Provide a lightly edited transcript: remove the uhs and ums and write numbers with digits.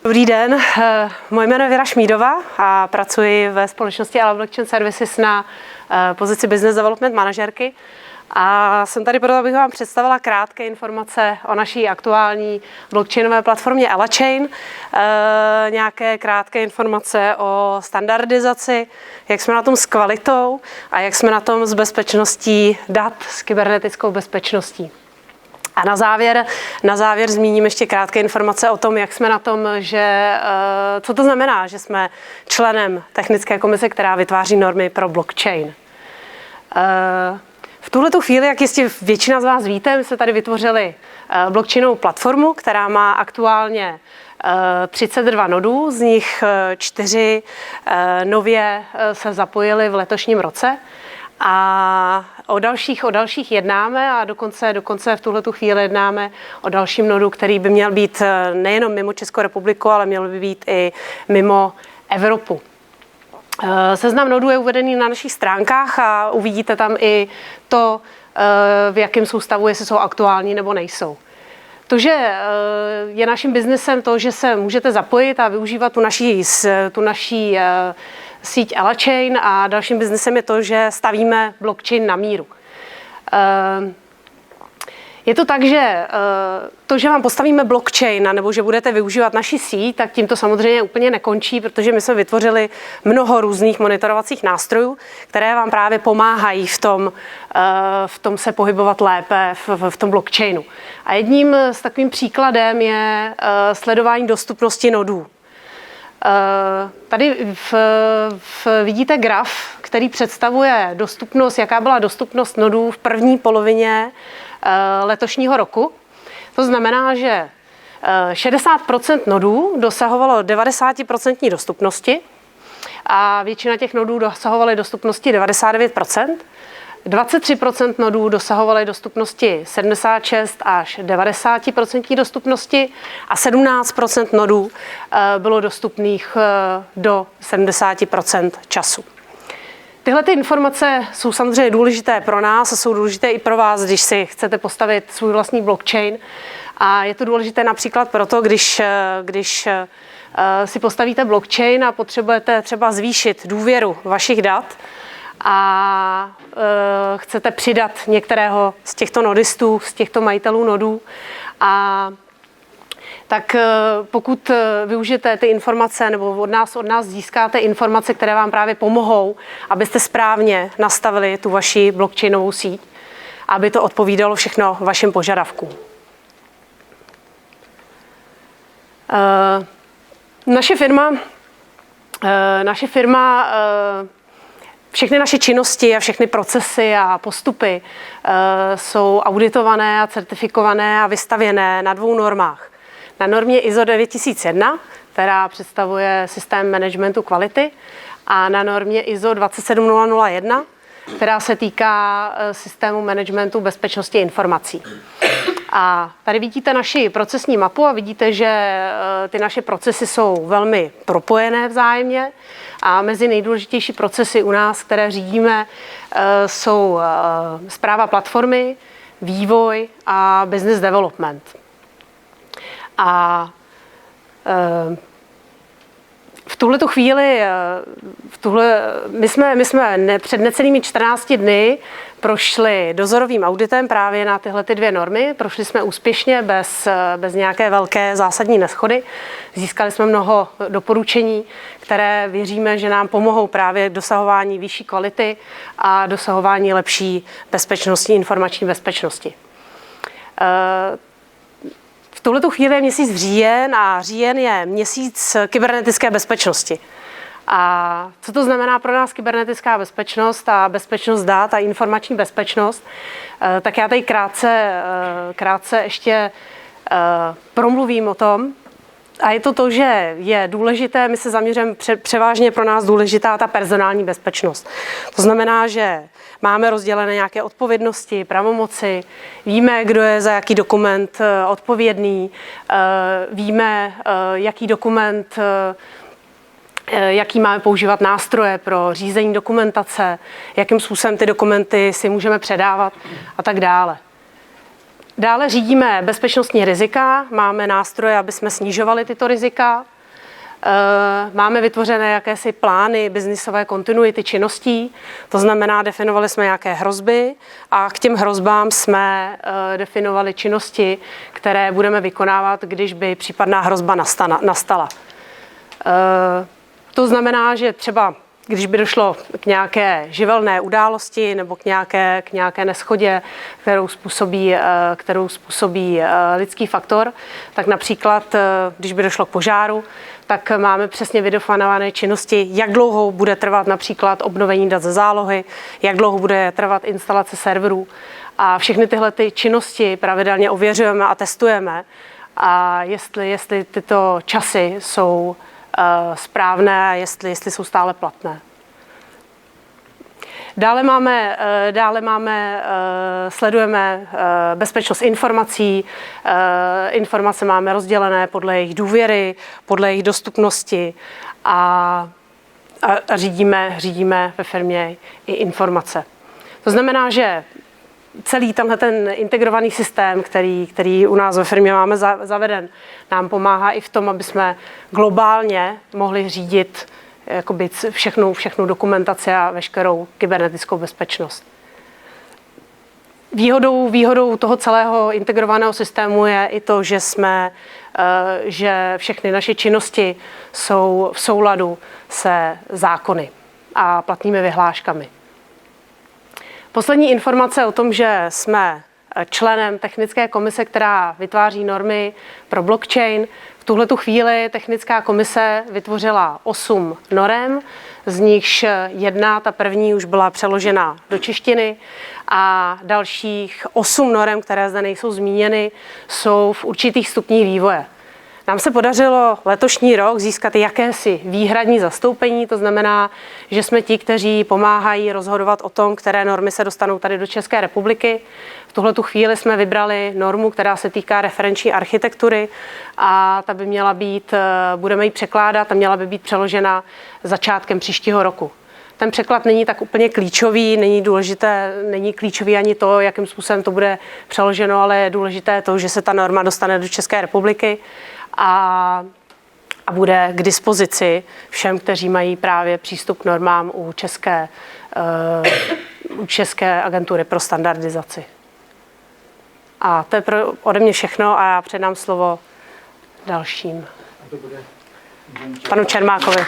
Dobrý den, moje jméno je Věra Šmídová a pracuji ve společnosti Ala Blockchain Services na pozici Business Development manažerky. A jsem tady proto, abych vám představila krátké informace o naší aktuální blockchainové platformě Elachain, nějaké krátké informace o standardizaci, jak jsme na tom s kvalitou a jak jsme na tom s bezpečností dat, s kybernetickou bezpečností. A na závěr zmíním ještě krátké informace o tom, jak jsme na tom, co to znamená, že jsme členem technické komise, která vytváří normy pro blockchain. V tuhletu chvíli, jak jistě většina z vás víte, my jsme tady vytvořili blockchainovou platformu, která má aktuálně 32 nodů, z nich 4 nově se zapojily v letošním roce. A o dalších jednáme a dokonce v tuhletu chvíli jednáme o dalším nodu, který by měl být nejenom mimo Českou republiku, ale měl by být i mimo Evropu. Seznam nodů je uvedený na našich stránkách a uvidíte tam i to, v jakém jsou stavu, jestli jsou aktuální nebo nejsou. To, že je naším biznesem to, že se můžete zapojit a využívat tu naší síť Elachain, a dalším biznesem je to, že stavíme blockchain na míru. Je to tak, že to, že vám postavíme blockchain nebo že budete využívat naši síť, tak tím to samozřejmě úplně nekončí, protože my jsme vytvořili mnoho různých monitorovacích nástrojů, které vám právě pomáhají v tom se pohybovat lépe v tom blockchainu. A jedním z takovým příkladem je sledování dostupnosti nodů. Tady vidíte graf, který představuje dostupnost, jaká byla dostupnost nodů v první polovině letošního roku. To znamená, že 60% nodů dosahovalo 90% dostupnosti a většina těch nodů dosahovaly dostupnosti 99%. 23% nodů dosahovaly dostupnosti 76 až 90% dostupnosti a 17% nodů bylo dostupných do 70% času. Tyhle ty informace jsou samozřejmě důležité pro nás a jsou důležité i pro vás, když si chcete postavit svůj vlastní blockchain. A je to důležité například proto, když si postavíte blockchain a potřebujete třeba zvýšit důvěru vašich dat, a chcete přidat některého z těchto nodistů, z těchto majitelů nodů. Tak pokud využijete ty informace nebo od nás získáte informace, které vám právě pomohou, abyste správně nastavili tu vaši blockchainovou síť, aby to odpovídalo všechno vašim požadavkům. Naše firma všechny naše činnosti a všechny procesy a postupy jsou auditované a certifikované a vystavěné na 2 normách. Na normě ISO 9001, která představuje systém managementu kvality, a na normě ISO 27001, která se týká systému managementu bezpečnosti informací. A tady vidíte naši procesní mapu a vidíte, že ty naše procesy jsou velmi propojené vzájemně a mezi nejdůležitější procesy u nás, které řídíme, jsou správa platformy, vývoj a business development. A v tuhletu chvíli, my jsme před necelými 14 dny prošli dozorovým auditem právě na tyhle 2 normy. Prošli jsme úspěšně bez nějaké velké zásadní neshody. Získali jsme mnoho doporučení, které věříme, že nám pomohou právě k dosahování vyšší kvality a dosahování lepší bezpečnosti, informační bezpečnosti. V tuhletu chvíli je měsíc říjen a říjen je měsíc kybernetické bezpečnosti. A co to znamená pro nás kybernetická bezpečnost a bezpečnost dat a informační bezpečnost, tak já tady krátce ještě promluvím o tom. A je to, že je důležité, my se zaměřujeme převážně pro nás důležitá ta personální bezpečnost. To znamená, že máme rozdělené nějaké odpovědnosti, pravomoci, víme, kdo je za jaký dokument odpovědný, víme, jaký dokument, jaký máme používat nástroje pro řízení dokumentace, jakým způsobem ty dokumenty si můžeme předávat a tak dále. Dále řídíme bezpečnostní rizika, máme nástroje, aby jsme snižovali tyto rizika. Máme vytvořené jakési plány biznisové kontinuity činností, to znamená, definovali jsme nějaké hrozby a k těm hrozbám jsme definovali činnosti, které budeme vykonávat, když by případná hrozba nastala. To znamená, že třeba když by došlo k nějaké živelné události nebo k nějaké neschodě, kterou způsobí lidský faktor, tak například, když by došlo k požáru, tak máme přesně vydefinované činnosti, jak dlouho bude trvat například obnovení dat ze zálohy, jak dlouho bude trvat instalace serverů. A všechny tyhle ty činnosti pravidelně ověřujeme a testujeme. A jestli tyto časy jsou správné a jestli jsou stále platné. Sledujeme bezpečnost informací. Informace máme rozdělené podle jejich důvěry, podle jejich dostupnosti a řídíme ve firmě i informace. To znamená, že celý tenhle ten integrovaný systém, který u nás ve firmě máme zaveden, nám pomáhá i v tom, aby jsme globálně mohli řídit jakoby všechnu dokumentaci a veškerou kybernetickou bezpečnost. Výhodou toho celého integrovaného systému je i to, že všechny naše činnosti jsou v souladu se zákony a platnými vyhláškami. Poslední informace o tom, že jsme členem technické komise, která vytváří normy pro blockchain. V tuhletu chvíli technická komise vytvořila 8 norem, z nichž ta první už byla přeložena do češtiny a dalších 8 norem, které zde nejsou zmíněny, jsou v určitých stupních vývoje. Nám se podařilo letošní rok získat jakési výhradní zastoupení, to znamená, že jsme ti, kteří pomáhají rozhodovat o tom, které normy se dostanou tady do České republiky. V tuhletu chvíli jsme vybrali normu, která se týká referenční architektury a ta by měla být, budeme ji překládat a měla by být přeložena začátkem příštího roku. Ten překlad není tak úplně klíčový, není klíčový ani to, jakým způsobem to bude přeloženo, ale je důležité to, že se ta norma dostane do České republiky a bude k dispozici všem, kteří mají právě přístup k normám u České agentury pro standardizaci. A to je ode mě všechno a já předám slovo dalším. Panu Čermákovi.